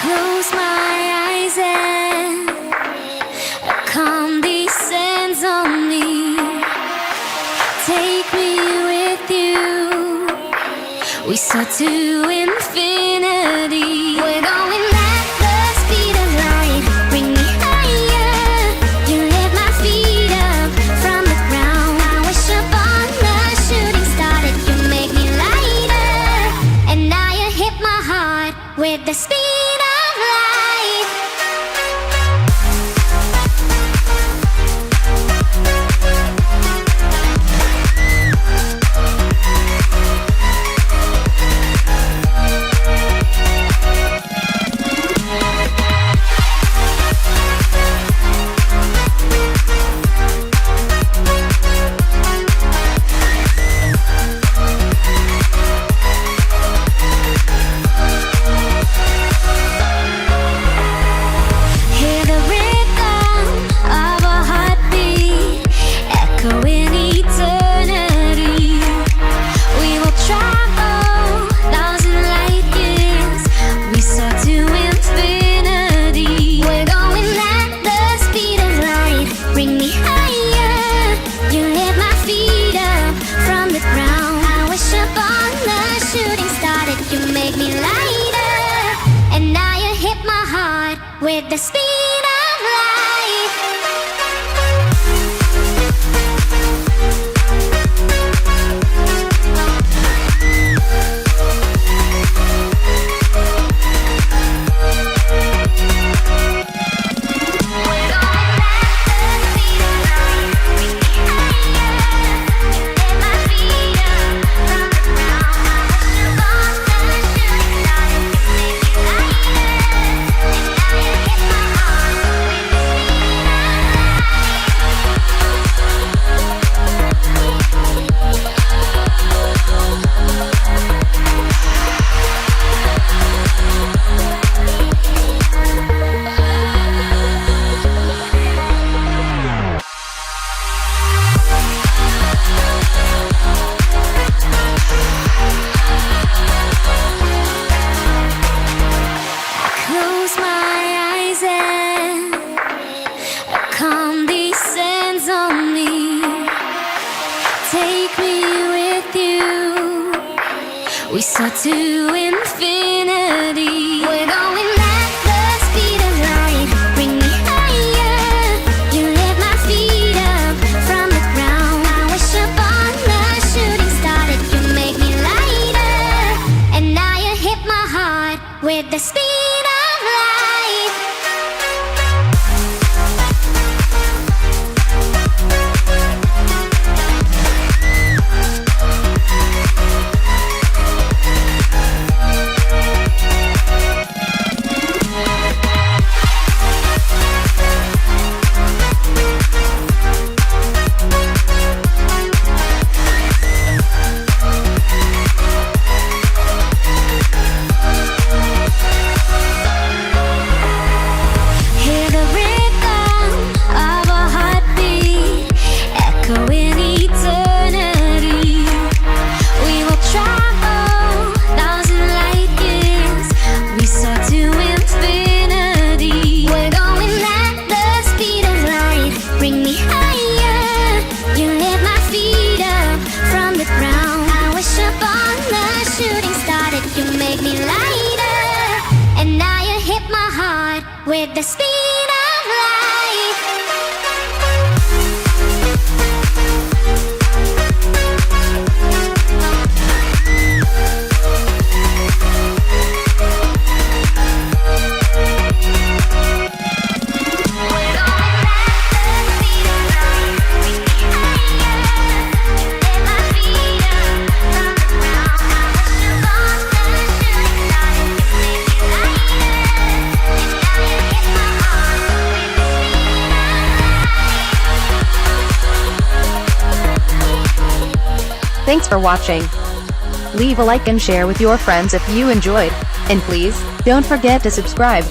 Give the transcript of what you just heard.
Close my eyes and calm descends on me. Take me with you. We soar to infinity. We're going at the speed of light. Bring me higher. You lift my feet up from the ground. I wish upon the shooting star that you make me lighter. And now you hit my heart with the speed. With the speed of light. We soar to infinity. We're going at the speed of light. Bring me higher. You lift my feet up from the ground. I wish upon the shooting star that you make me lighter. And now you hit my heart with the speed of light. With the speed of light. Thanks for watching. Leave a like and share with your friends if you enjoyed. And please, don't forget to subscribe.